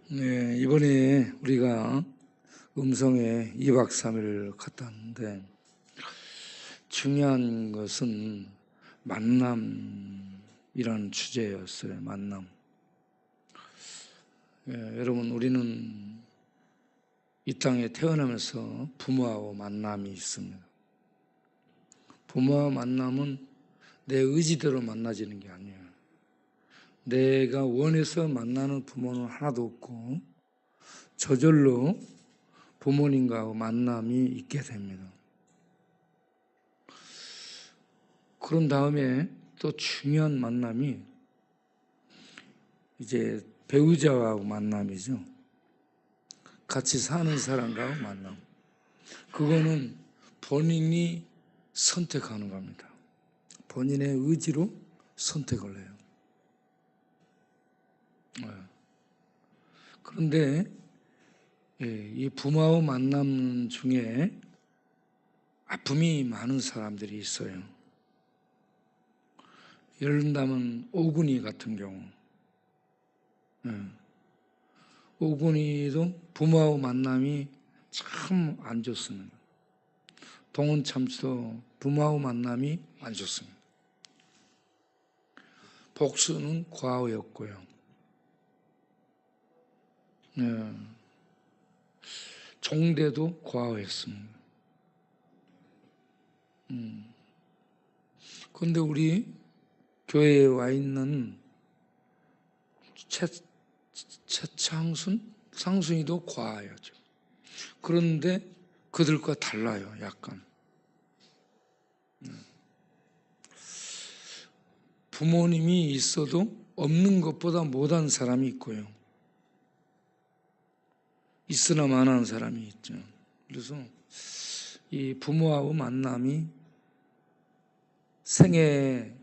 네, 이번에 우리가 음성에 2박 3일 갔다 왔는데 중요한 것은 만남이라는 주제였어요. 만남. 여러분, 우리는 이 땅에 태어나면서 부모하고 만남이 있습니다. 부모와 만남은 내 의지대로 만나지는 게 아니에요. 내가 원해서 만나는 부모는 하나도 없고 저절로 부모님과 만남이 있게 됩니다. 그런 다음에 또 중요한 만남이 이제 배우자와 만남이죠. 같이 사는 사람과 만남. 그거는 본인이 선택하는 겁니다. 본인의 의지로 선택을 해요. 그런데 이 부모와 만남 중에 아픔이 많은 사람들이 있어요. 예를 든다면 오군이 같은 경우, 오군이도 부모와 만남이 참 안 좋습니다. 동원참도 부모와 만남이 안 좋습니다. 복수는 과오였고요. 종대도 과오했습니다. 그런데 우리 교회에 와 있는 상순이도 과하죠. 그런데 그들과 달라요, 약간. 부모님이 있어도 없는 것보다 못한 사람이 있고요. 있으나 마나한 사람이 있죠. 그래서 이 부모하고 만남이 생애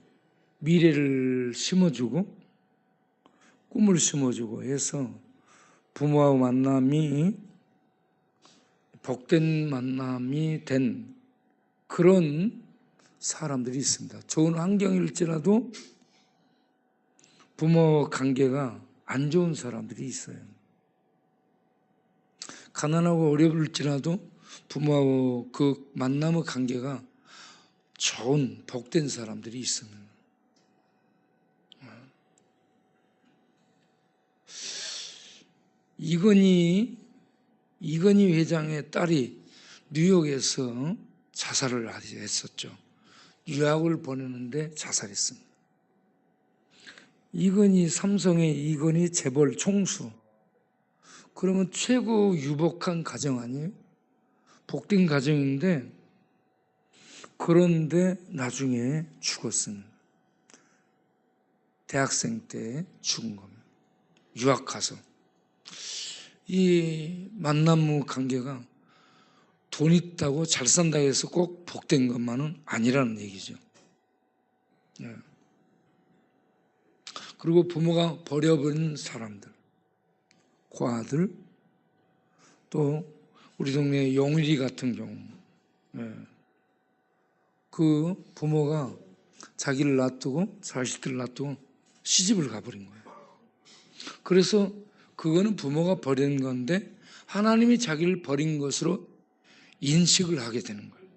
미래를 심어주고 꿈을 심어주고 해서 부모하고 만남이 복된 만남이 된 그런 사람들이 있습니다. 좋은 환경일지라도 부모 관계가 안 좋은 사람들이 있어요. 가난하고 어려울지라도 부모하고 그 만남의 관계가 좋은 복된 사람들이 있습니다. 이건희 회장의 딸이 뉴욕에서 자살을 했었죠. 유학을 보내는데 자살했습니다. 삼성의 이건희 재벌 총수. 그러면 최고 유복한 가정 아니에요? 복된 가정인데 그런데 나중에 죽었습니다. 대학생 때 죽은 겁니다. 유학 가서. 이 만남 관계가 돈 있다고 잘 산다 해서 꼭 복된 것만은 아니라는 얘기죠. 그리고 부모가 버려버린 사람들, 고아들, 또 우리 동네 용일이 같은 경우, 그 부모가 자기를 놔두고 자식들을 놔두고 시집을 가버린 거예요. 그래서 그거는 부모가 버린 건데 하나님이 자기를 버린 것으로 인식을 하게 되는 거예요.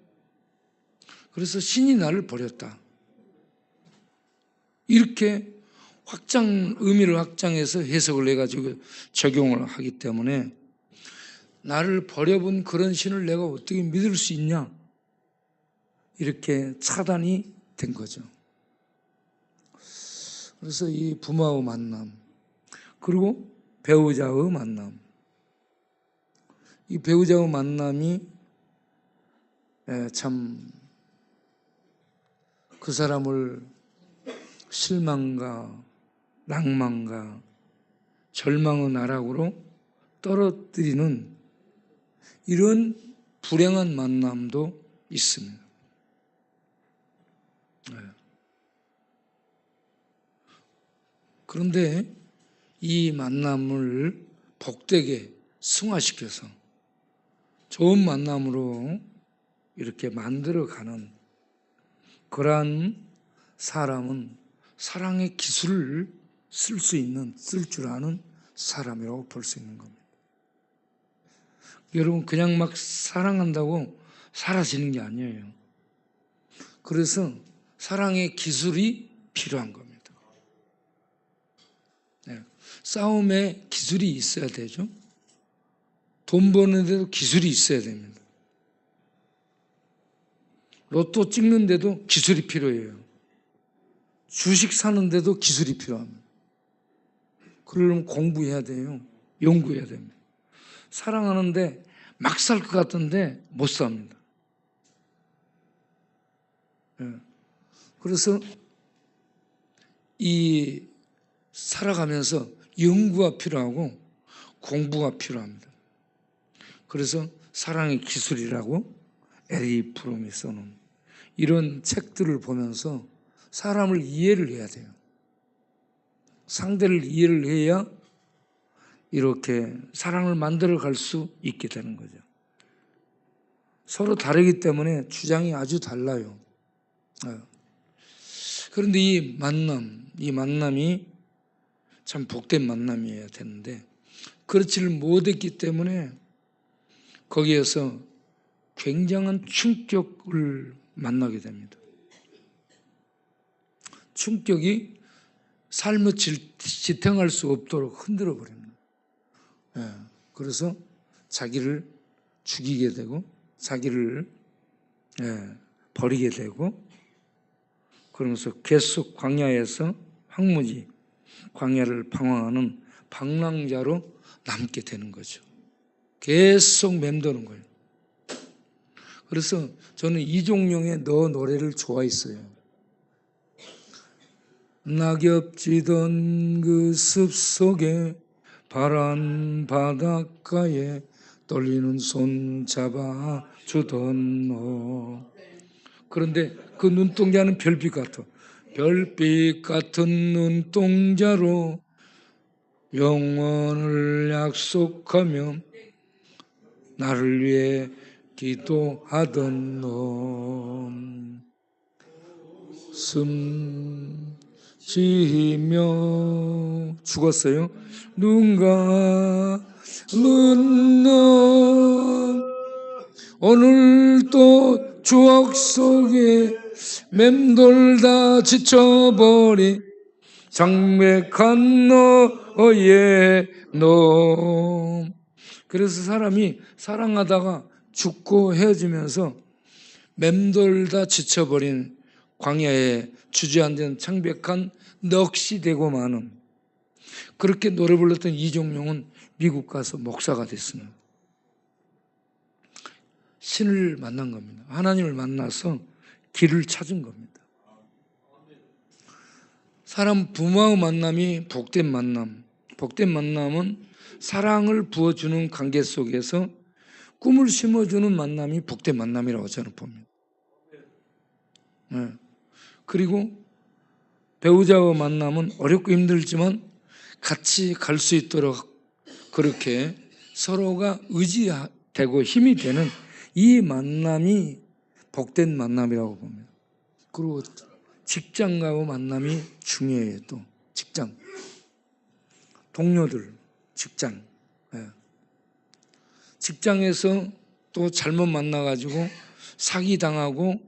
그래서 신이 나를 버렸다. 이렇게 의미를 확장해서 해석을 해가지고 적용을 하기 때문에 나를 버려본 그런 신을 내가 어떻게 믿을 수 있냐? 이렇게 차단이 된 거죠. 그래서 이 부모와 만남, 그리고 배우자의 만남. 이 배우자의 만남이 참 그 사람을 실망과 낭만과 절망의 나락으로 떨어뜨리는 이런 불행한 만남도 있습니다. 그런데 이 만남을 복되게 승화시켜서 좋은 만남으로 이렇게 만들어가는 그러한 사람은 사랑의 기술을 쓸 줄 아는 사람이라고 볼 수 있는 겁니다. 여러분, 그냥 막 사랑한다고 사라지는 게 아니에요. 그래서 사랑의 기술이 필요한 겁니다. 네. 싸움에 기술이 있어야 되죠. 돈 버는데도 기술이 있어야 됩니다. 로또 찍는데도 기술이 필요해요. 주식 사는데도 기술이 필요합니다. 그러려면 공부해야 돼요. 연구해야 됩니다. 사랑하는데 막 살 것 같은데 못 삽니다. 그래서 이 살아가면서 연구가 필요하고 공부가 필요합니다. 그래서 사랑의 기술이라고 에리 프롬이 써놓은 이런 책들을 보면서 사람을 이해를 해야 돼요. 상대를 이해를 해야 이렇게 사랑을 만들어 갈 수 있게 되는 거죠. 서로 다르기 때문에 주장이 아주 달라요. 그런데 이 만남이 참 복된 만남이어야 되는데 그렇지를 못했기 때문에 거기에서 굉장한 충격을 만나게 됩니다. 충격이 삶을 지탱할 수 없도록 흔들어 버립니다. 그래서 자기를 죽이게 되고 자기를 버리게 되고 그러면서 계속 광야에서 황무지 광야를 방황하는 방랑자로 남게 되는 거죠. 계속 맴도는 거예요. 그래서 저는 이종용의 너 노래를 좋아했어요. 낙엽 지던 그 숲속에 파란 바닷가에 떨리는 손 잡아주던 너. 그런데 그 눈동자는 별빛 같아. 별빛 같은 눈동자로 영원을 약속하며 나를 위해 기도하던 너. 숨 쉬며 죽었어요. 누군가 묻는 오늘도 추억 속에 맴돌다 지쳐버린 장맥한 너의 너. 그래서 사람이 사랑하다가 죽고 헤어지면서 맴돌다 지쳐버린 광야에 주저앉은 창백한 넋이 되고 마는 그렇게 노래 불렀던 이종용은 미국 가서 목사가 됐습니다. 신을 만난 겁니다. 하나님을 만나서 길을 찾은 겁니다. 사람 부모와 만남이 복된 만남. 복된 만남은 사랑을 부어주는 관계 속에서 꿈을 심어주는 만남이 복된 만남이라고 저는 봅니다. 그리고 배우자와 만남은 어렵고 힘들지만 같이 갈 수 있도록 그렇게 서로가 의지되고 힘이 되는 이 만남이 복된 만남이라고 봅니다. 그리고 직장과의 만남이 중요해요. 또 직장, 동료들, 직장. 직장에서 또 잘못 만나가지고 사기당하고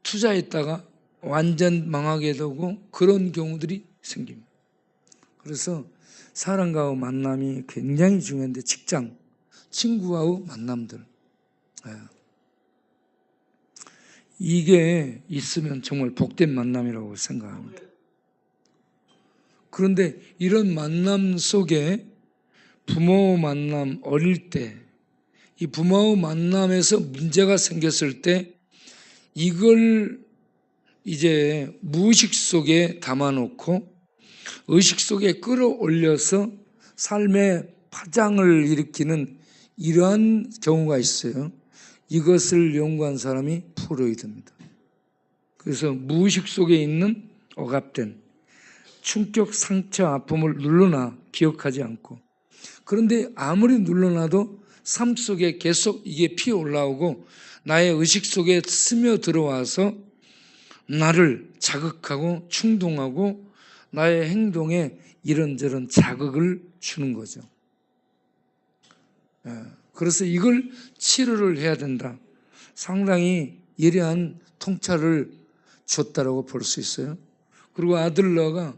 투자했다가 완전 망하게 되고 그런 경우들이 생깁니다. 그래서 사람과의 만남이 굉장히 중요한데 직장, 친구와의 만남들 이게 있으면 정말 복된 만남이라고 생각합니다. 그런데 이런 만남 속에 부모 만남 어릴 때 이 부모의 만남에서 문제가 생겼을 때 이걸 이제 무의식 속에 담아놓고 의식 속에 끌어올려서 삶의 파장을 일으키는 이러한 경우가 있어요. 이것을 연구한 사람이 프로이드입니다. 그래서 무의식 속에 있는 억압된 충격, 상처, 아픔을 눌러놔 기억하지 않고 그런데 아무리 눌러놔도 삶 속에 계속 이게 피어올라오고 나의 의식 속에 스며들어와서 나를 자극하고 충동하고 나의 행동에 이런저런 자극을 주는 거죠. 그래서 이걸 치료를 해야 된다. 상당히 예리한 통찰을 줬다라고 볼 수 있어요. 그리고 아들러가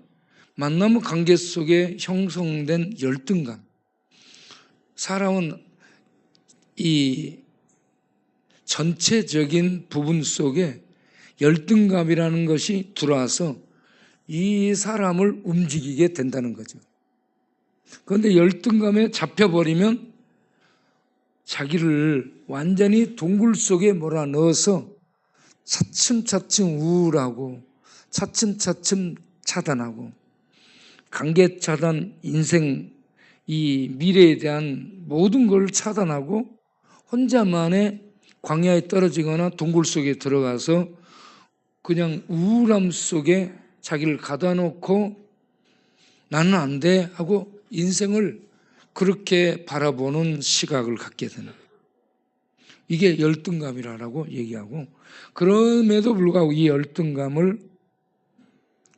만남 관계 속에 형성된 열등감. 사람은 이 전체적인 부분 속에 열등감이라는 것이 들어와서 이 사람을 움직이게 된다는 거죠. 그런데 열등감에 잡혀버리면 자기를 완전히 동굴 속에 몰아넣어서 차츰차츰 우울하고 차츰차츰 차단하고 관계 차단, 인생 이 미래에 대한 모든 걸 차단하고 혼자만의 광야에 떨어지거나 동굴 속에 들어가서 그냥 우울함 속에 자기를 가둬 놓고 나는 안 돼 하고 인생을 그렇게 바라보는 시각을 갖게 되는, 이게 열등감이라고 얘기하고, 그럼에도 불구하고 이 열등감을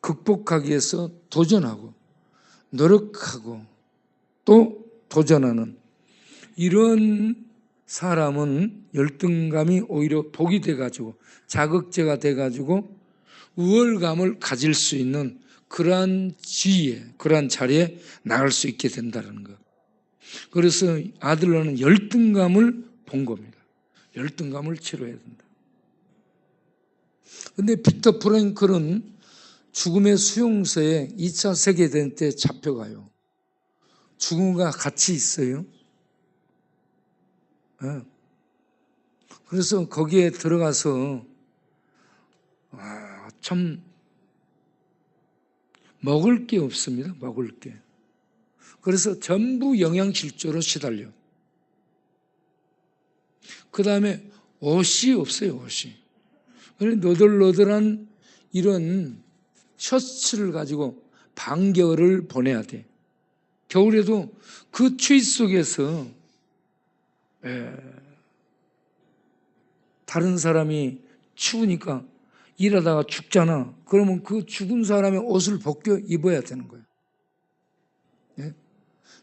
극복하기 위해서 도전하고 노력하고 또 도전하는 이런 사람은 열등감이 오히려 복이 돼가지고 자극제가 돼가지고 우월감을 가질 수 있는 그러한 지위에, 그러한 자리에 나갈 수 있게 된다는 것. 그래서 아들러는 열등감을 본 겁니다. 열등감을 치료해야 된다. 그런데 빅터 프랭클은 죽음의 수용소에 2차 세계대전 때 잡혀가요. 죽음과 같이 있어요. 그래서 거기에 들어가서 참 먹을 게 없습니다. 먹을 게. 그래서 전부 영양실조로 시달려. 그 다음에 옷이 없어요. 옷이. 그래서 너덜너덜한 이런 셔츠를 가지고 반겨울을 보내야 돼. 겨울에도 그 추위 속에서 다른 사람이 추우니까 일하다가 죽잖아. 그러면 그 죽은 사람의 옷을 벗겨 입어야 되는 거예요.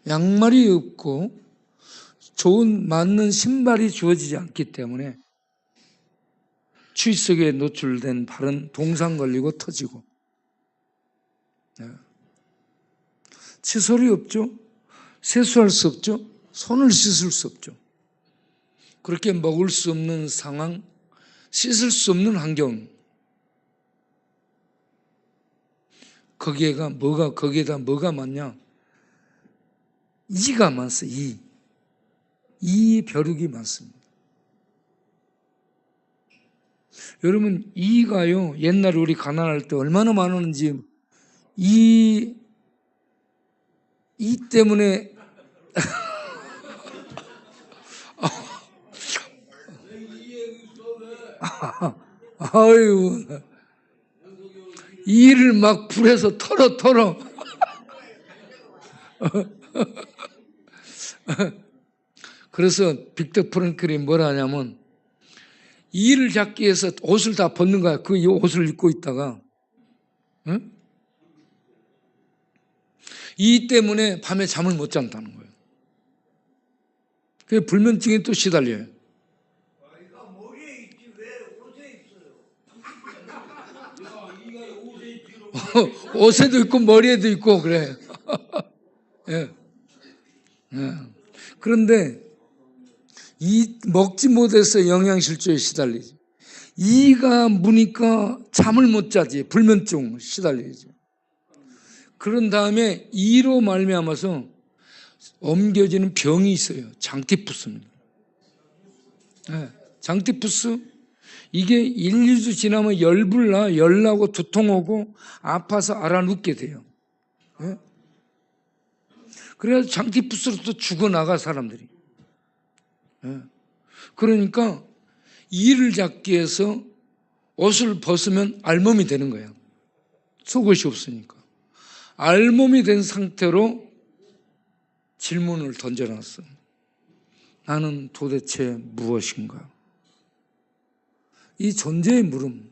양말이 없고 좋은 맞는 신발이 주어지지 않기 때문에 추위 속에 노출된 발은 동상 걸리고 터지고, 칫솔이 없죠. 세수할 수 없죠. 손을 씻을 수 없죠. 그렇게 먹을 수 없는 상황, 씻을 수 없는 환경, 거기에다 뭐가 많냐? 이가 많어. 이 벼룩이 많습니다. 여러분, 이가요, 옛날에 우리 가난할 때 얼마나 많았는지, 이 때문에 아유, 이를 막 불에서 털어. 그래서 빅터 프랭클이 뭐라 하냐면, 이를 잡기 위해서 옷을 다 벗는 거야. 그 옷을 입고 있다가, 이 때문에 밤에 잠을 못 잔다는 거예요. 그게 불면증에 또 시달려요. 옷에도 있고 머리에도 있고 그래. 예. 그런데 이 먹지 못해서 영양실조에 시달리지. 이가 무니까 잠을 못 자지. 불면증 시달리지. 그런 다음에 이로 말미암아서 옮겨지는 병이 있어요. 장티푸스입니다. 장티푸스, 이게 1, 2주 지나면 열나고 두통 오고 아파서 알아눕게 돼요. 그래서 장티푸스로 또 죽어나가 사람들이. 그러니까 이를 잡기 위해서 옷을 벗으면 알몸이 되는 거예요. 속옷이 없으니까. 알몸이 된 상태로 질문을 던져놨어. 나는 도대체 무엇인가? 이 존재의 물음,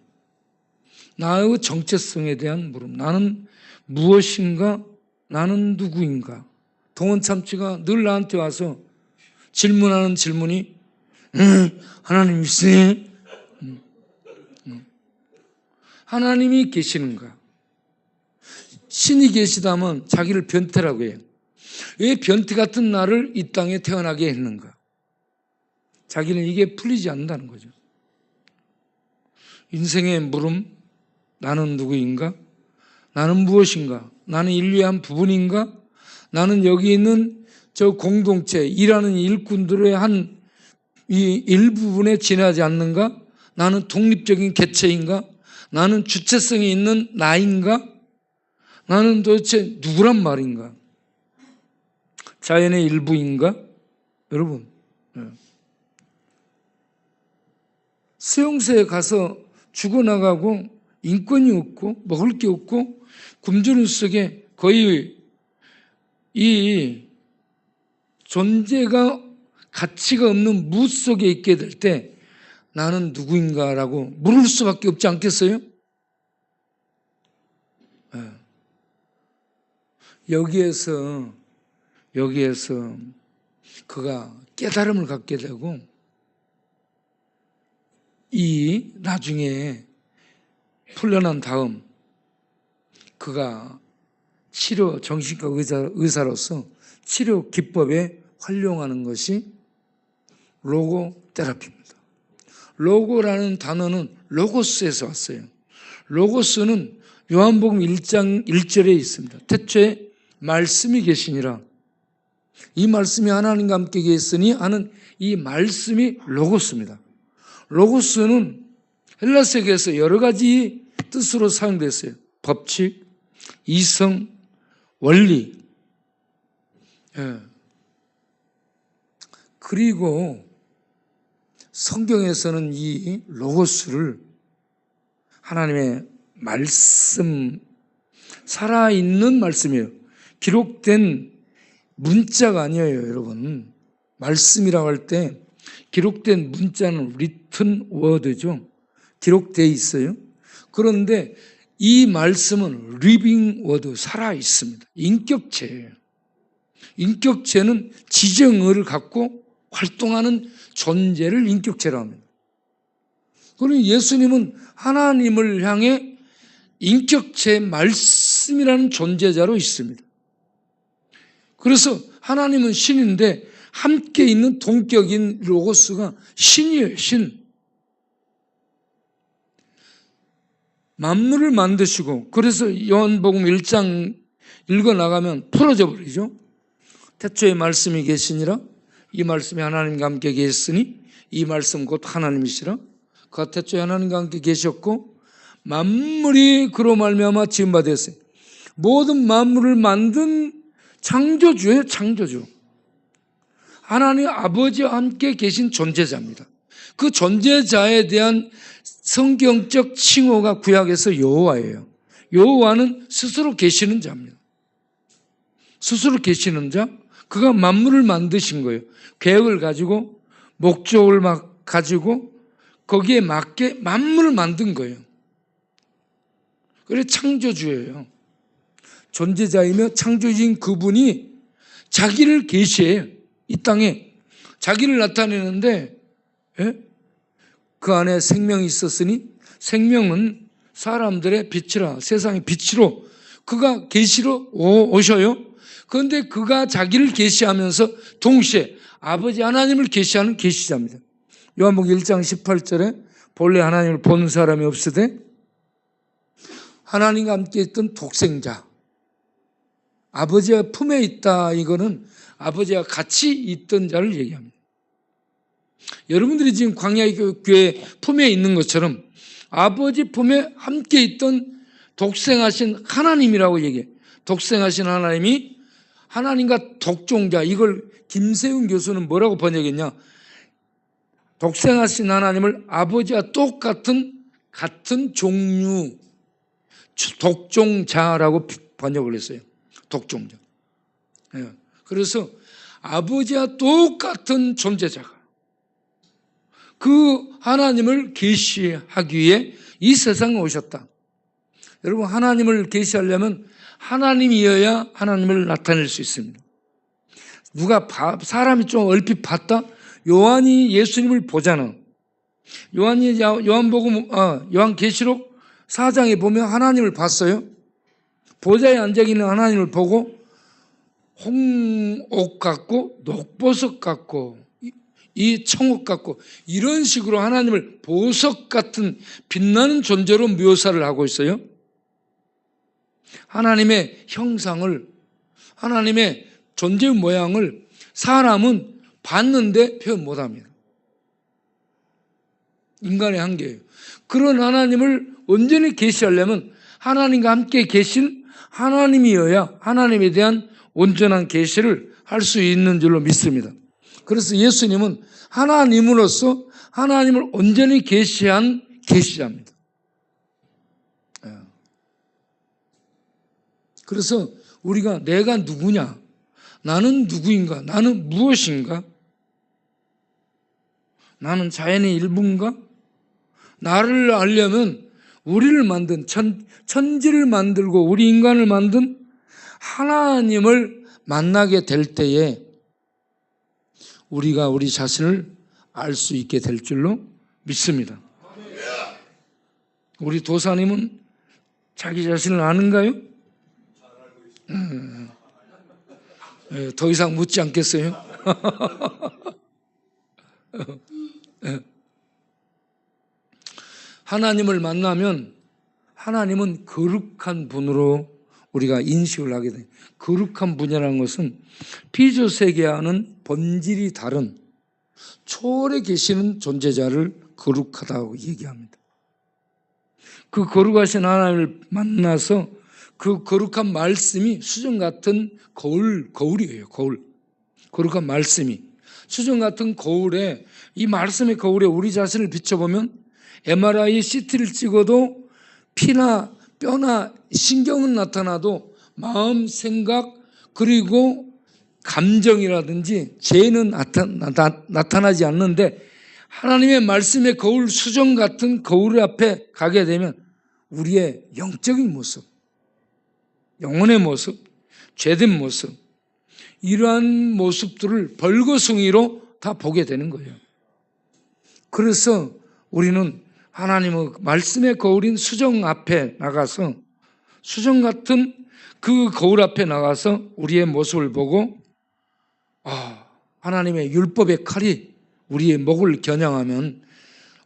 나의 정체성에 대한 물음, 나는 무엇인가? 나는 누구인가? 동원 참치가 늘 나한테 와서 질문하는 질문이 하나님 있으세요? 하나님이 계시는가? 신이 계시다면 자기를 변태라고 해요. 왜 변태 같은 나를 이 땅에 태어나게 했는가? 자기는 이게 풀리지 않는다는 거죠. 인생의 물음, 나는 누구인가? 나는 무엇인가? 나는 인류의 한 부분인가? 나는 여기 있는 저 공동체, 일하는 일꾼들의 한 이 일부분에 지나지 않는가? 나는 독립적인 개체인가? 나는 주체성이 있는 나인가? 나는 도대체 누구란 말인가? 자연의 일부인가? 여러분, 수용소에 가서 죽어나가고 인권이 없고 먹을 게 없고 굶주림 속에 거의 이 존재가 가치가 없는 무 속에 있게 될 때 나는 누구인가라고 물을 수밖에 없지 않겠어요? 여기에서 그가 깨달음을 갖게 되고 이 나중에 풀려난 다음 그가 치료 정신과 의사로서 치료 기법에 활용하는 것이 로고 테라피입니다. 로고라는 단어는 로고스에서 왔어요. 로고스는 요한복음 1장 1절에 있습니다. 태초에 말씀이 계시니라. 이 말씀이 하나님과 함께 계시니 하는 이 말씀이 로고스입니다. 로고스는 헬라세계에서 여러 가지 뜻으로 사용됐어요. 법칙, 이성, 원리. 그리고 성경에서는 이 로고스를 하나님의 말씀, 살아있는 말씀이에요. 기록된 문자가 아니에요, 여러분. 말씀이라고 할 때 기록된 문자는 written word죠. 기록되어 있어요. 그런데 이 말씀은 living word, 살아있습니다. 인격체예요. 인격체는 지정을 갖고 활동하는 존재를 인격체라고 합니다. 그러니 예수님은 하나님을 향해 인격체 말씀이라는 존재자로 있습니다. 그래서 하나님은 신인데 함께 있는 동격인 로고스가 신이에요, 신. 만물을 만드시고, 그래서 요한복음 1장 읽어나가면 풀어져 버리죠. 태초에 말씀이 계시니라. 이 말씀이 하나님과 함께 계셨으니 이 말씀 곧 하나님이시라. 그가 태초에 하나님과 함께 계셨고 만물이 그로 말미암아 지은 바 되었어요. 모든 만물을 만든 창조주예요, 창조주. 하나님 아버지와 함께 계신 존재자입니다. 그 존재자에 대한 성경적 칭호가 구약에서 여호와예요. 여호와는 스스로 계시는 자입니다. 스스로 계시는 자, 그가 만물을 만드신 거예요. 계획을 가지고 목적을 막 가지고 거기에 맞게 만물을 만든 거예요. 그래서 창조주예요. 존재자이며 창조주인 그분이 자기를 계시해요. 이 땅에 자기를 나타내는데, 그 안에 생명이 있었으니 생명은 사람들의 빛이라, 세상의 빛으로 그가 계시로 오셔요. 그런데 그가 자기를 계시하면서 동시에 아버지 하나님을 계시하는 계시자입니다. 요한복음 1장 18절에 본래 하나님을 본 사람이 없으되 하나님과 함께 있던 독생자, 아버지의 품에 있다. 이거는 아버지와 같이 있던 자를 얘기합니다. 여러분들이 지금 광야교회 품에 있는 것처럼 아버지 품에 함께 있던 독생하신 하나님이라고 얘기해요. 독생하신 하나님이 하나님과 독종자, 이걸 김세훈 교수는 뭐라고 번역했냐? 독생하신 하나님을 아버지와 똑같은 같은 종류, 독종자라고 번역을 했어요. 독종자. 그래서 아버지와 똑같은 존재자가 그 하나님을 계시하기 위해 이 세상에 오셨다. 여러분, 하나님을 계시하려면 하나님이어야 하나님을 나타낼 수 있습니다. 사람이 좀 얼핏 봤다? 요한이 예수님을 보잖아. 요한계시록 4장에 보면 하나님을 봤어요. 보좌에 앉아 있는 하나님을 보고 홍옥 같고 녹보석 같고 이 청옥 같고 이런 식으로 하나님을 보석 같은 빛나는 존재로 묘사를 하고 있어요. 하나님의 형상을, 하나님의 존재의 모양을 사람은 봤는데 표현 못합니다. 인간의 한계예요. 그런 하나님을 온전히 계시하려면 하나님과 함께 계신 하나님이어야 하나님에 대한 온전한 계시를 할 수 있는 줄로 믿습니다. 그래서 예수님은 하나님으로서 하나님을 온전히 계시한 계시자입니다. 그래서 우리가 내가 누구냐, 나는 누구인가, 나는 무엇인가, 나는 자연의 일부인가, 나를 알려면 우리를 만든 천지를 만들고 우리 인간을 만든 하나님을 만나게 될 때에 우리가 우리 자신을 알 수 있게 될 줄로 믿습니다. 우리 도사님은 자기 자신을 아는가요? 더 이상 묻지 않겠어요? 하나님을 만나면 하나님은 거룩한 분으로 우리가 인식을 하게 돼요. 거룩한 분이라는 것은 피조세계와는 본질이 다른 초월에 계시는 존재자를 거룩하다고 얘기합니다. 그 거룩하신 하나님을 만나서 그 거룩한 말씀이 수정 같은 거울이에요. 거룩한 말씀이 수정 같은 거울에, 이 말씀의 거울에 우리 자신을 비춰보면 MRI, CT를 찍어도 피나 뼈나 신경은 나타나도 마음, 생각, 그리고 감정이라든지 죄는 나타나지 않는데 하나님의 말씀의 거울, 수정 같은 거울 앞에 가게 되면 우리의 영적인 모습, 영혼의 모습, 죄된 모습, 이러한 모습들을 벌거숭이로 다 보게 되는 거예요. 그래서 우리는 하나님의 말씀의 거울인 수정 앞에 나가서, 수정 같은 그 거울 앞에 나가서 우리의 모습을 보고 하나님의 율법의 칼이 우리의 목을 겨냥하면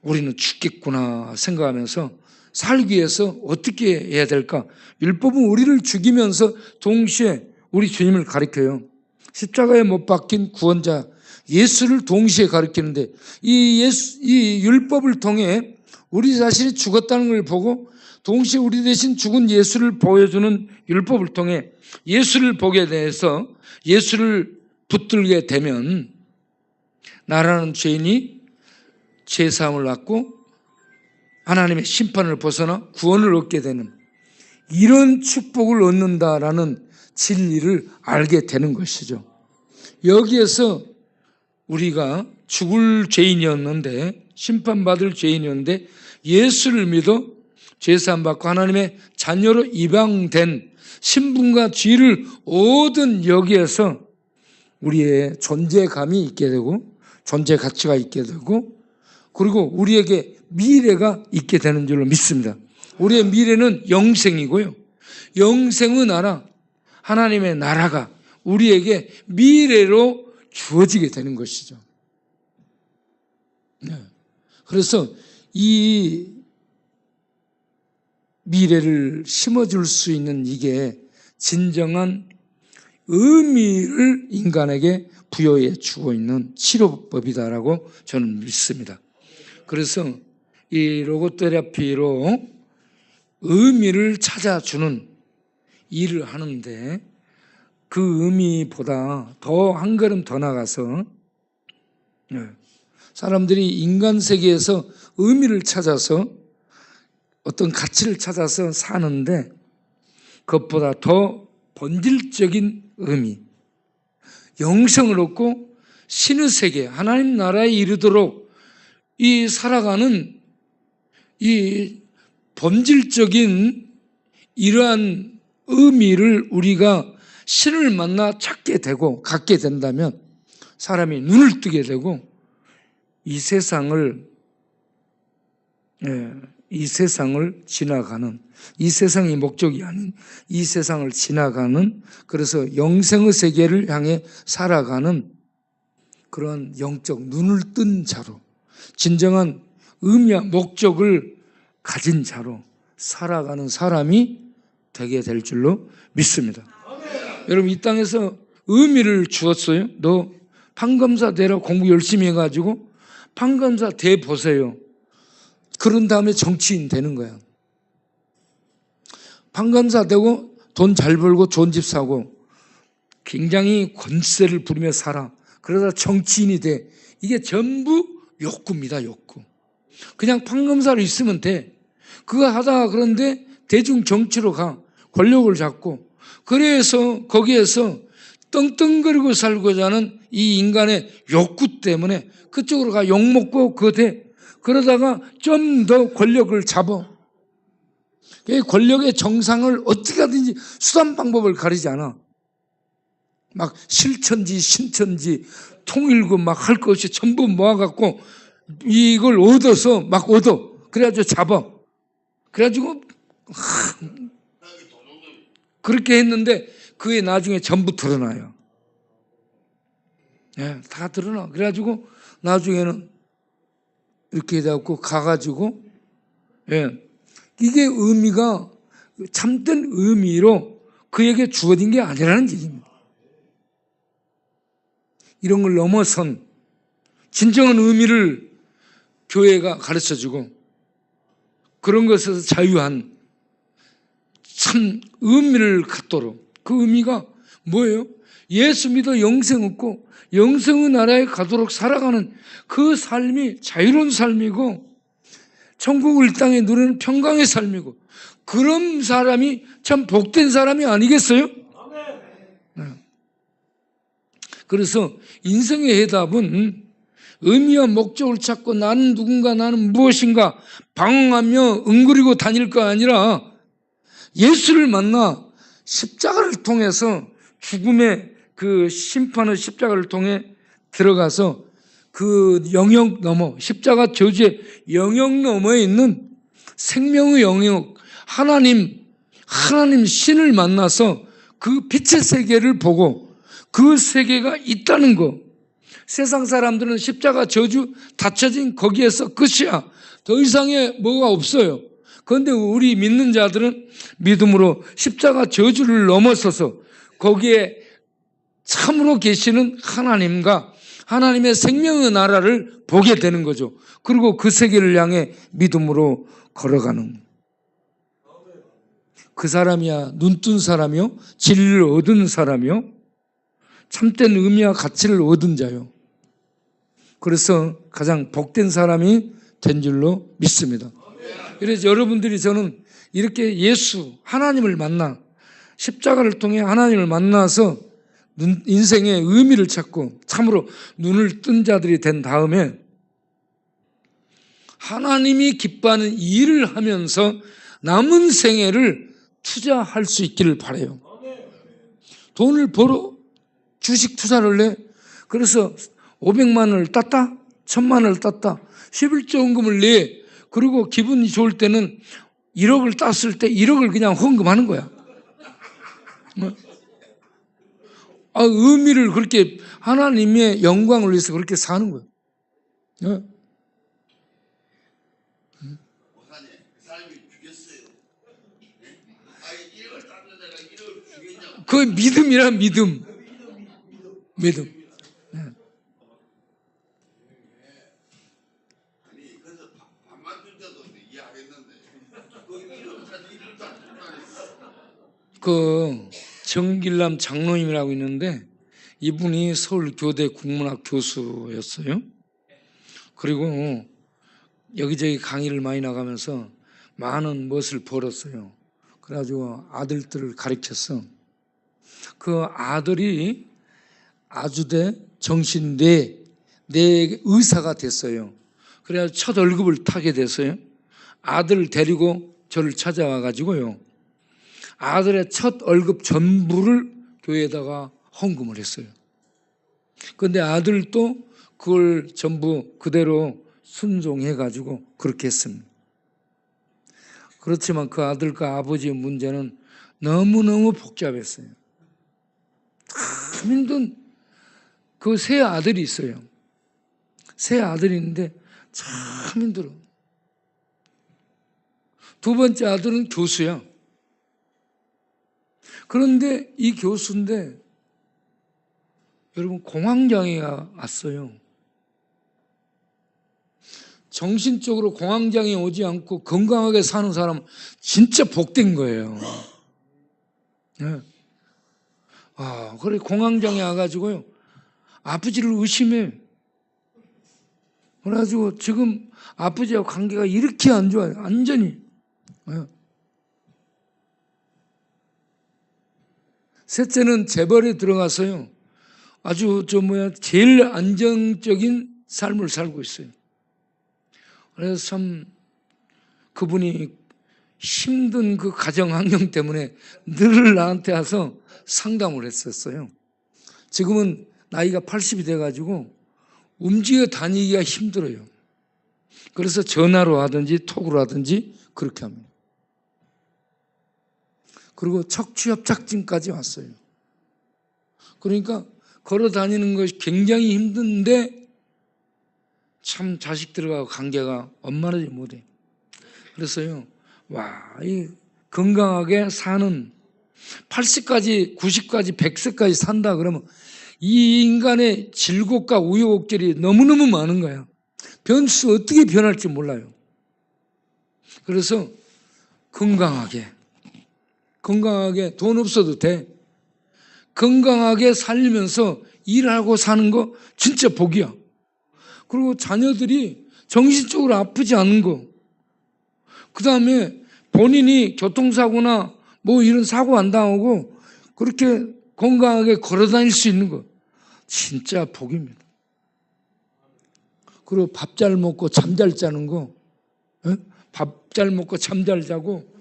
우리는 죽겠구나 생각하면서 살기 위해서 어떻게 해야 될까? 율법은 우리를 죽이면서 동시에 우리 주님을 가리켜요. 십자가에 못 박힌 구원자 예수를 동시에 가리키는데 이 율법을 통해 우리 자신이 죽었다는 걸 보고 동시에 우리 대신 죽은 예수를 보여주는 율법을 통해 예수를 보게 돼서 예수를 붙들게 되면 나라는 죄인이 죄사함을 받고 하나님의 심판을 벗어나 구원을 얻게 되는 이런 축복을 얻는다라는 진리를 알게 되는 것이죠. 여기에서 우리가 죽을 죄인이었는데, 심판받을 죄인이었는데 예수를 믿어 죄사함 받고 하나님의 자녀로 입양된 신분과 지위를 얻은 여기에서 우리의 존재감이 있게 되고 존재 가치가 있게 되고 그리고 우리에게 미래가 있게 되는 줄로 믿습니다. 우리의 미래는 영생이고요. 영생의 나라, 하나님의 나라가 우리에게 미래로 주어지게 되는 것이죠. 그래서 이 미래를 심어줄 수 있는 이게 진정한 의미를 인간에게 부여해 주고 있는 치료법이다라고 저는 믿습니다. 그래서 이 로고테라피로 의미를 찾아주는 일을 하는데 그 의미보다 더 한 걸음 더 나가서 사람들이 인간 세계에서 의미를 찾아서 어떤 가치를 찾아서 사는데 그것보다 더 본질적인 의미, 영생을 얻고 신의 세계, 하나님 나라에 이르도록 이 살아가는 이 본질적인 이러한 의미를 우리가 신을 만나 찾게 되고 갖게 된다면 사람이 눈을 뜨게 되고 이 세상을 지나가는, 이 세상이 목적이 아닌 이 세상을 지나가는, 그래서 영생의 세계를 향해 살아가는 그런 영적 눈을 뜬 자로, 진정한 의미와 목적을 가진 자로 살아가는 사람이 되게 될 줄로 믿습니다. 여러분, 이 땅에서 의미를 주었어요. 너 판검사 되라 공부 열심히 해가지고 판검사 돼 보세요. 그런 다음에 정치인 되는 거야. 판검사 되고 돈 잘 벌고 좋은 집 사고 굉장히 권세를 부리며 살아. 그러다 정치인이 돼. 이게 전부 욕구입니다. 욕구. 그냥 판검사로 있으면 돼. 그거 하다가 그런데 대중 정치로 가. 권력을 잡고. 그래서 거기에서 떵떵거리고 살고자 하는 이 인간의 욕구 때문에 그쪽으로 가. 욕먹고 그거 돼. 그러다가 좀 더 권력을 잡아. 권력의 정상을 어떻게 하든지 수단 방법을 가리지 않아. 막 실천지 신천지 통일구 막 할 것 없이 전부 모아갖고 이걸 얻어서 막 얻어. 그래가지고 잡아. 그래가지고 그렇게 했는데 그게 나중에 전부 드러나요. 예, 다 드러나. 그래가지고 나중에는 이렇게 돼갖고 가가지고, 예, 이게 의미가 참된 의미로 그에게 주어진 게 아니라는 얘기입니다. 이런 걸 넘어선 진정한 의미를 교회가 가르쳐주고 그런 것에서 자유한 참 의미를 갖도록, 그 의미가 뭐예요? 예수 믿어 영생 얻고 영생의 나라에 가도록 살아가는 그 삶이 자유로운 삶이고 천국을 이 땅에 누리는 평강의 삶이고, 그런 사람이 참 복된 사람이 아니겠어요? 네. 그래서 인생의 해답은 의미와 목적을 찾고 나는 누군가, 나는 무엇인가 방황하며 ың그리고 다닐 거 아니라 예수를 만나 십자가를 통해서 죽음의 그 심판의 십자가를 통해 들어가서 그 영역 너머, 십자가 저주의 영역 너머에 있는 생명의 영역, 하나님 신을 만나서 그 빛의 세계를 보고 그 세계가 있다는 거. 세상 사람들은 십자가 저주 닫혀진 거기에서 끝이야. 더 이상의 뭐가 없어요. 그런데 우리 믿는 자들은 믿음으로 십자가 저주를 넘어서서 거기에 참으로 계시는 하나님과 하나님의 생명의 나라를 보게 되는 거죠. 그리고 그 세계를 향해 믿음으로 걸어가는, 그 사람이야 눈뜬 사람이요, 진리를 얻은 사람이요, 참된 의미와 가치를 얻은 자요. 그래서 가장 복된 사람이 된 줄로 믿습니다. 그래서 여러분들이, 저는 이렇게 예수 하나님을 만나 십자가를 통해 하나님을 만나서 인생의 의미를 찾고 참으로 눈을 뜬 자들이 된 다음에 하나님이 기뻐하는 일을 하면서 남은 생애를 투자할 수 있기를 바라요. 돈을 벌어 주식 투자를 해. 그래서 500만 원을 땄다, 1000만 원을 땄다, 11조원금을 내. 그리고 기분이 좋을 때는 1억을 땄을 때 1억을 그냥 헌금하는 거야. 의미를 그렇게 하나님의 영광을 위해서 그렇게 사는 거예요. 그 믿음이라 믿음. 그 정길남 장로님이라고 있는데 이분이 서울교대 국문학 교수였어요. 그리고 여기저기 강의를 많이 나가면서 많은 멋을 벌었어요. 그래가지고 아들들을 가르쳤어. 그 아들이 아주대 정신뇌 의사가 됐어요. 그래서 첫 월급을 타게 됐어요. 아들을 데리고 저를 찾아와가지고요, 아들의 첫 월급 전부를 교회에다가 헌금을 했어요. 그런데 아들도 그걸 전부 그대로 순종해가지고 그렇게 했습니다. 그렇지만 그 아들과 아버지의 문제는 너무너무 복잡했어요. 참 힘든 그 세 아들이 있어요. 세 아들이 있는데 참 힘들어. 두 번째 아들은 교수야. 그런데 이 교수인데 여러분 공황장애가 왔어요. 정신적으로 공황장애 오지 않고 건강하게 사는 사람 진짜 복된 거예요. 네. 그래 공황장애 와가지고요. 아버지를 의심해. 그래가지고 지금 아버지와 관계가 이렇게 안 좋아요. 완전히. 네. 셋째는 재벌에 들어가서요. 아주 제일 안정적인 삶을 살고 있어요. 그래서 참 그분이 힘든 그 가정 환경 때문에 늘 나한테 와서 상담을 했었어요. 지금은 나이가 80이 돼가지고 움직여 다니기가 힘들어요. 그래서 전화로 하든지 톡으로 하든지 그렇게 합니다. 그리고 척추협착증까지 왔어요. 그러니까 걸어 다니는 것이 굉장히 힘든데 참 자식들과 관계가 원만하지 못해. 그래서요, 이 건강하게 사는 80까지, 90까지, 100세까지 산다 그러면 이 인간의 질곡과 우여곡절이 너무너무 많은 거야. 변수 어떻게 변할지 몰라요. 그래서 건강하게 돈 없어도 돼. 건강하게 살면서 일하고 사는 거 진짜 복이야. 그리고 자녀들이 정신적으로 아프지 않은 거. 그 다음에 본인이 교통사고나 이런 사고 안 당하고 그렇게 건강하게 걸어 다닐 수 있는 거. 진짜 복입니다. 그리고 밥 잘 먹고 잠 잘 자는 거. 밥 잘 먹고 잠 잘 자고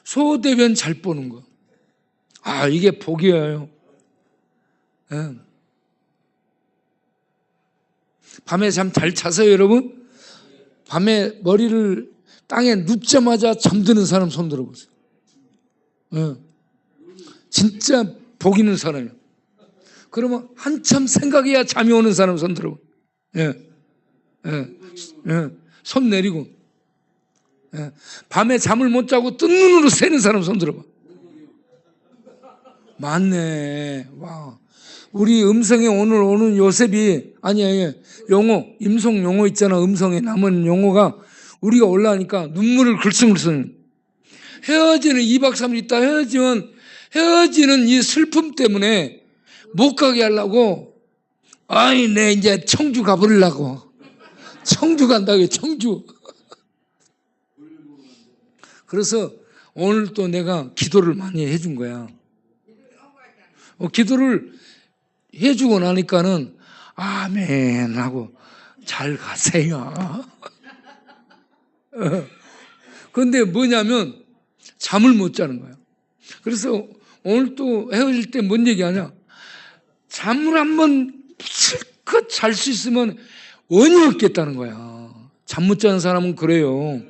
소대변 잘 보는 거. 이게 복이에요. 밤에 잠 잘 자세요, 여러분? 밤에 머리를 땅에 눕자마자 잠드는 사람 손 들어보세요. 진짜 복 있는 사람이에요. 그러면 한참 생각해야 잠이 오는 사람 손 들어보. 손 내리고. 밤에 잠을 못 자고 뜬 눈으로 새는 사람 손 들어봐. 맞네. 와. 우리 음성에 오늘 오는 요셉이, 용어, 임송 용어 있잖아. 음성에 남은 용어가 우리가 올라가니까 눈물을 글썽글썽. 헤어지는 2박 3일 있다 헤어지는 이 슬픔 때문에 못 가게 하려고, 내 이제 청주 가버리려고. 청주 간다고 해, 청주. 그래서 오늘 또 내가 기도를 많이 해준 거야. 기도를 해주고 나니까는 아멘 하고 잘 가세요. 그런데 뭐냐면 잠을 못 자는 거야. 그래서 오늘 또 헤어질 때 뭔 얘기하냐. 잠을 한번 실컷 잘 수 있으면 원이 없겠다는 거야. 잠 못 자는 사람은 그래요.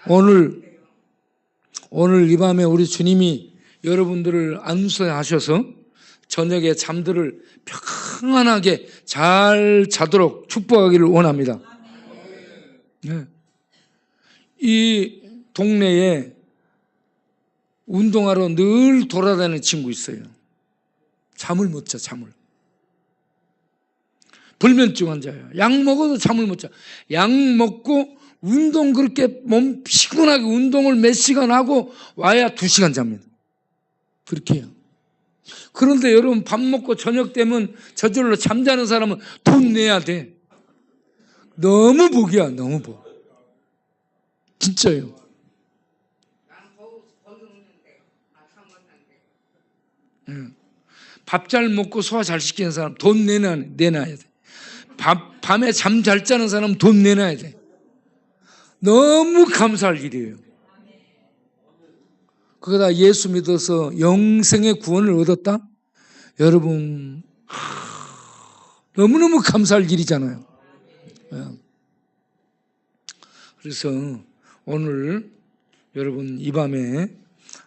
오늘 이 밤에 우리 주님이 여러분들을 안수하셔서 저녁에 잠들을 평안하게 잘 자도록 축복하기를 원합니다. 네. 이 동네에 운동하러 늘 돌아다니는 친구 있어요. 잠을 못 자, 잠을. 불면증 환자예요. 약 먹어도 잠을 못 자. 약 먹고 운동 그렇게 몸 피곤하게 운동을 몇 시간 하고 와야 2시간 잡니다. 그렇게 해요. 그런데 여러분 밥 먹고 저녁 되면 저절로 잠자는 사람은 돈 내야 돼. 너무 복이야, 너무 복. 진짜요. 밥 잘 먹고 소화 잘 시키는 사람 돈 내놔야 돼. 밤에 잠 잘 자는 사람 돈 내놔야 돼. 너무 감사할 일이에요. 거기다 예수 믿어서 영생의 구원을 얻었다? 여러분, 너무너무 감사할 일이잖아요. 그래서 오늘 여러분 이 밤에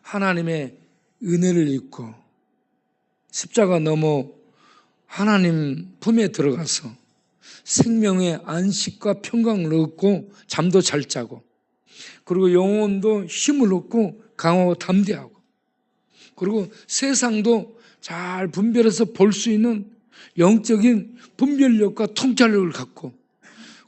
하나님의 은혜를 입고 십자가 넘어 하나님 품에 들어가서 생명의 안식과 평강을 얻고 잠도 잘 자고, 그리고 영혼도 힘을 얻고 강하고 담대하고, 그리고 세상도 잘 분별해서 볼 수 있는 영적인 분별력과 통찰력을 갖고,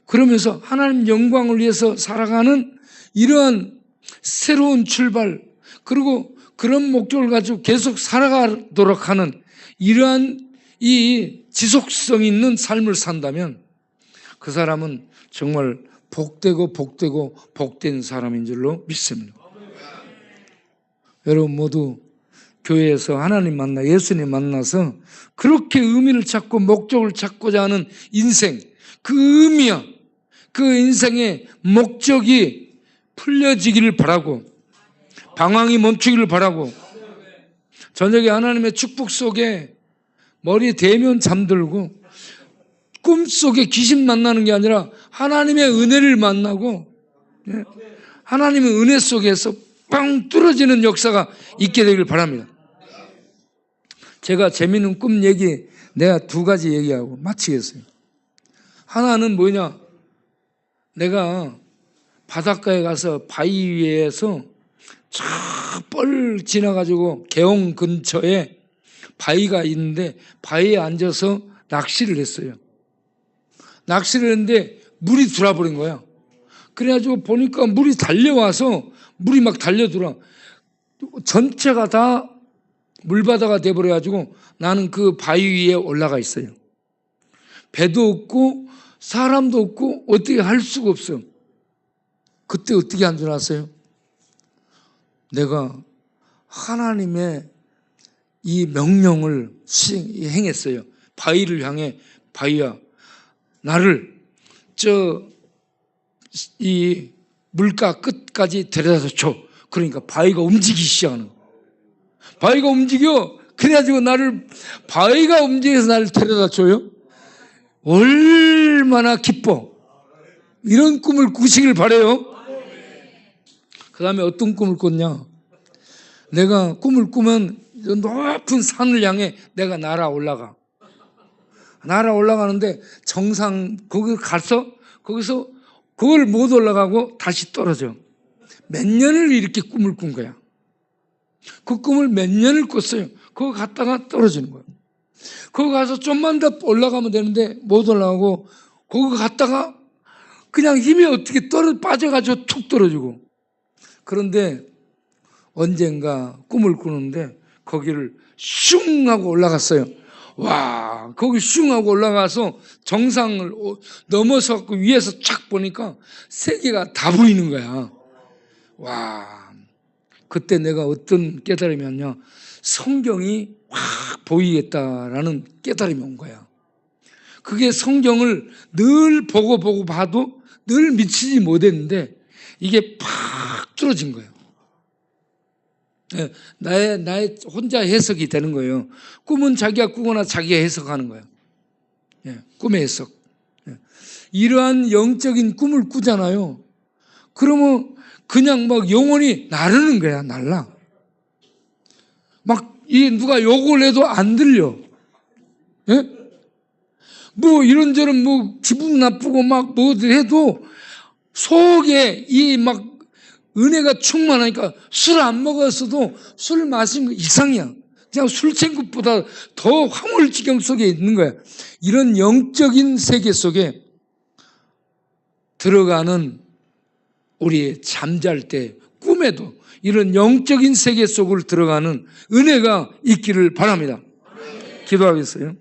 그러면서 하나님 영광을 위해서 살아가는 이러한 새로운 출발, 그리고 그런 목적을 가지고 계속 살아가도록 하는 이러한 이 지속성 있는 삶을 산다면 그 사람은 정말 복되고 복된 사람인 줄로 믿습니다. 여러분 모두 교회에서 하나님 만나 예수님 만나서 그렇게 의미를 찾고 목적을 찾고자 하는 인생, 그 의미야, 그 인생의 목적이 풀려지기를 바라고, 방황이 멈추기를 바라고, 저녁에 하나님의 축복 속에 머리에 대면 잠들고 꿈속에 귀신 만나는 게 아니라 하나님의 은혜를 만나고, 하나님의 은혜 속에서 빵 뚫어지는 역사가 있게 되길 바랍니다. 제가 재미있는 꿈 얘기 내가 2가지 얘기하고 마치겠어요. 하나는 뭐냐, 내가 바닷가에 가서 바위 위에서 쫙 지나가지고 개홍 근처에 바위가 있는데 바위에 앉아서 낚시를 했어요. 낚시를 했는데 물이 들어와버린 거야. 그래가지고 보니까 물이 달려와서 물이 막 달려들어. 전체가 다 물바다가 돼버려가지고 나는 그 바위 위에 올라가 있어요. 배도 없고 사람도 없고 어떻게 할 수가 없어. 그때 어떻게 한 줄 아세요? 내가 하나님의 이 명령을 행했어요. 바위를 향해, 바위야, 나를 이 물가 끝까지 데려다서 줘. 그러니까 바위가 움직이기 시작하는 거야. 바위가 움직여. 그래가지고 바위가 움직여서 나를 데려다 줘요. 얼마나 기뻐. 이런 꿈을 꾸시길 바라요. 그 다음에 어떤 꿈을 꿨냐, 내가 꿈을 꾸면 높은 산을 향해 내가 날아올라가는데 정상 거기 가서 거기서 그걸 못 올라가고 다시 떨어져. 몇 년을 이렇게 꿈을 꾼 거야. 그 꿈을 몇 년을 꿨어요. 그거 갔다가 떨어지는 거야. 거기 가서 좀만 더 올라가면 되는데 못 올라가고, 거기 갔다가 그냥 힘이 어떻게 빠져가지고 툭 떨어지고. 그런데 언젠가 꿈을 꾸는데 거기를 슝 하고 올라갔어요. 와, 거기 슝 하고 올라가서 정상을 넘어서 위에서 쫙 보니까 세계가 다 보이는 거야. 와, 그때 내가 어떤 깨달음이었냐, 성경이 확 보이겠다라는 깨달음이 온 거야. 그게 성경을 늘 보고 봐도 늘 미치지 못했는데 이게 팍 뚫어진 거예요. 나의 혼자 해석이 되는 거예요. 꿈은 자기가 꾸거나 자기가 해석하는 거예요. 꿈의 해석. 이러한 영적인 꿈을 꾸잖아요. 그러면 그냥 막 영혼이 나르는 거야, 날라. 막 누가 욕을 해도 안 들려. 뭐 이런저런 뭐 기분 나쁘고 막 뭐들 해도 속에 이 막 은혜가 충만하니까 술 안 먹었어도 술 마신 거 이상이야. 그냥 술 취한 것보다 더 황홀지경 속에 있는 거야. 이런 영적인 세계 속에 들어가는 우리 잠잘 때 꿈에도 이런 영적인 세계 속으로 들어가는 은혜가 있기를 바랍니다. 기도하겠어요.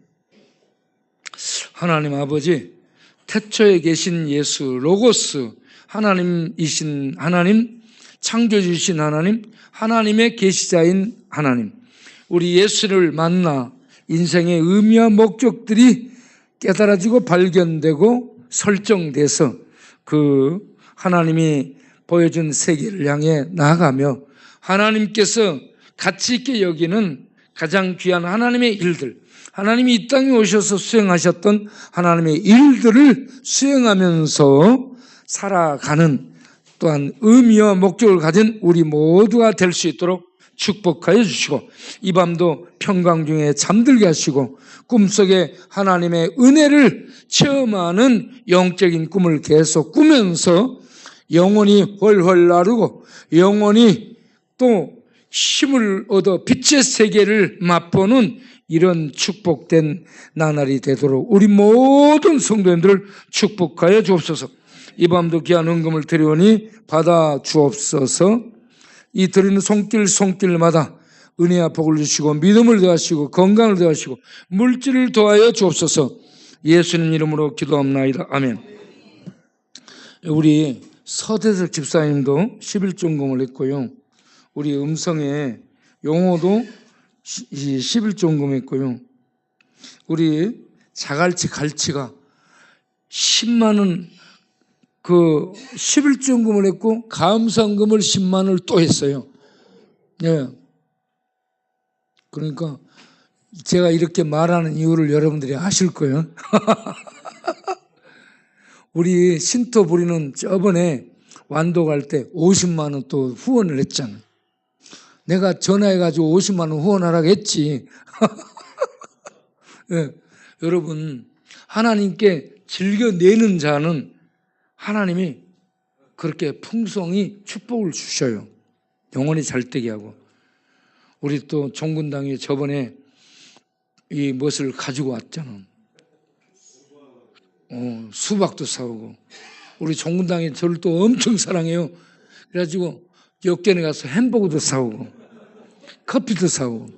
하나님 아버지, 태초에 계신 예수 로고스, 하나님이신 하나님, 창조주신 하나님, 하나님의 계시자인 하나님, 우리 예수를 만나 인생의 의미와 목적들이 깨달아지고 발견되고 설정돼서 그 하나님이 보여준 세계를 향해 나아가며 하나님께서 가치 있게 여기는 가장 귀한 하나님의 일들, 하나님이 이 땅에 오셔서 수행하셨던 하나님의 일들을 수행하면서 살아가는 또한 의미와 목적을 가진 우리 모두가 될 수 있도록 축복하여 주시고, 이 밤도 평강 중에 잠들게 하시고 꿈속에 하나님의 은혜를 체험하는 영적인 꿈을 계속 꾸면서 영혼이 훨훨 나르고 영혼이 또 힘을 얻어 빛의 세계를 맛보는 이런 축복된 나날이 되도록 우리 모든 성도님들을 축복하여 주옵소서. 이 밤도 귀한 헌금을 드리오니 받아 주옵소서. 이 드리는 손길마다 은혜와 복을 주시고 믿음을 더하시고 건강을 더하시고 물질을 더하여 주옵소서. 예수님 이름으로 기도합나이다. 아멘. 우리 서대석 집사님도 11종금을 했고요. 우리 음성의 용호도 11종금 했고요. 우리 자갈치 갈치가 10만 원 11종금을 했고 감사금을 10만 원을 또 했어요. 예. 그러니까 제가 이렇게 말하는 이유를 여러분들이 아실 거예요. 우리 신토 부리는 저번에 완도 갈 때 50만 원 또 후원을 했잖아요. 내가 전화해가지고 50만 원 후원하라고 했지. 예. 여러분, 하나님께 즐겨내는 자는 하나님이 그렇게 풍성히 축복을 주셔요. 영원히 잘되게 하고. 우리 또 종군당이 저번에 이 무엇을 가지고 왔잖아. 수박도 사오고. 우리 종군당이 저를 또 엄청 사랑해요. 그래가지고 역견에 가서 햄버거도 사오고 커피도 사오고.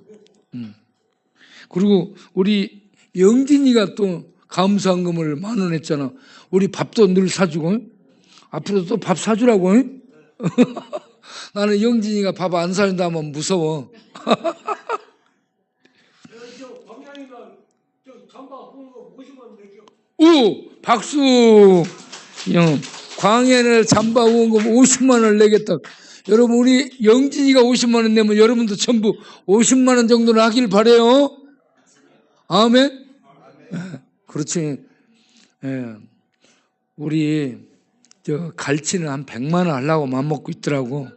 그리고 우리 영진이가 또 감사한금을 10,000원 했잖아. 우리 밥도 늘 사주고. 앞으로 또 밥 사주라고. 나는 영진이가 밥 안 사준다 하면 무서워. 오, 박수. 광해를 잠바 후원금 50만 원을 내겠다. 여러분, 우리 영진이가 50만 원 내면 여러분도 전부 50만 원 정도는 하길 바래요. 아멘. 그렇지. 예. 우리 저 갈치는 한 100만 원 하려고 맘먹고 있더라고.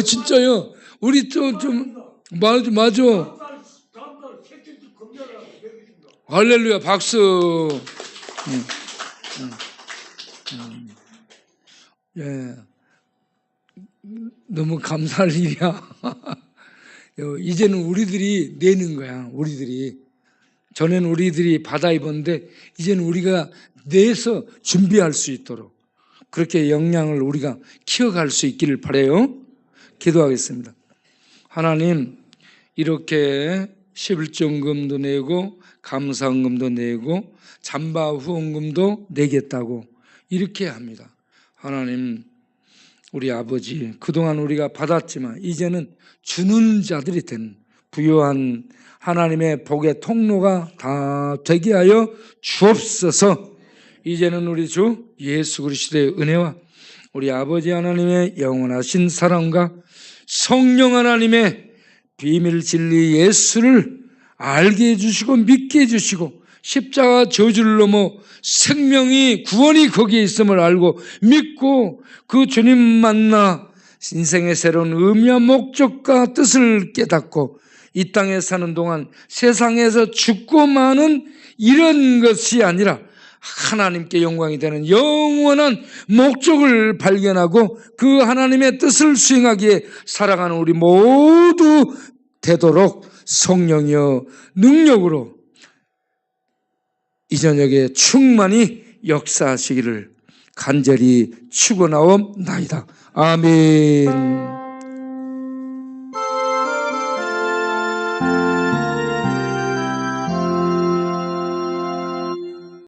진짜요. 우리 좀 맞아. 할렐루야, 박수. 예. 너무 감사할 일이야. 이제는 우리들이 내는 거야. 우리들이. 전에는 우리들이 받아 입었는데 이제는 우리가 내서 준비할 수 있도록 그렇게 역량을 우리가 키워갈 수 있기를 바라요. 기도하겠습니다. 하나님, 이렇게 11종금도 내고 감사헌금도 내고 잠바 후원금도 내겠다고 이렇게 합니다. 하나님, 우리 아버지, 그동안 우리가 받았지만 이제는 주는 자들이 된 부유한 하나님의 복의 통로가 다 되게 하여 주옵소서. 이제는 우리 주 예수 그리스도의 은혜와 우리 아버지 하나님의 영원하신 사랑과 성령 하나님의 비밀 진리 예수를 알게 해주시고 믿게 해주시고 십자가 저주를 넘어 생명이 구원이 거기에 있음을 알고 믿고 그 주님 만나 인생의 새로운 의미와 목적과 뜻을 깨닫고 이 땅에 사는 동안 세상에서 죽고 마는 이런 것이 아니라 하나님께 영광이 되는 영원한 목적을 발견하고 그 하나님의 뜻을 수행하기에 살아가는 우리 모두 되도록 성령이여 능력으로 이 저녁에 충만히 역사하시기를 간절히 축원하옵나이다. 아멘.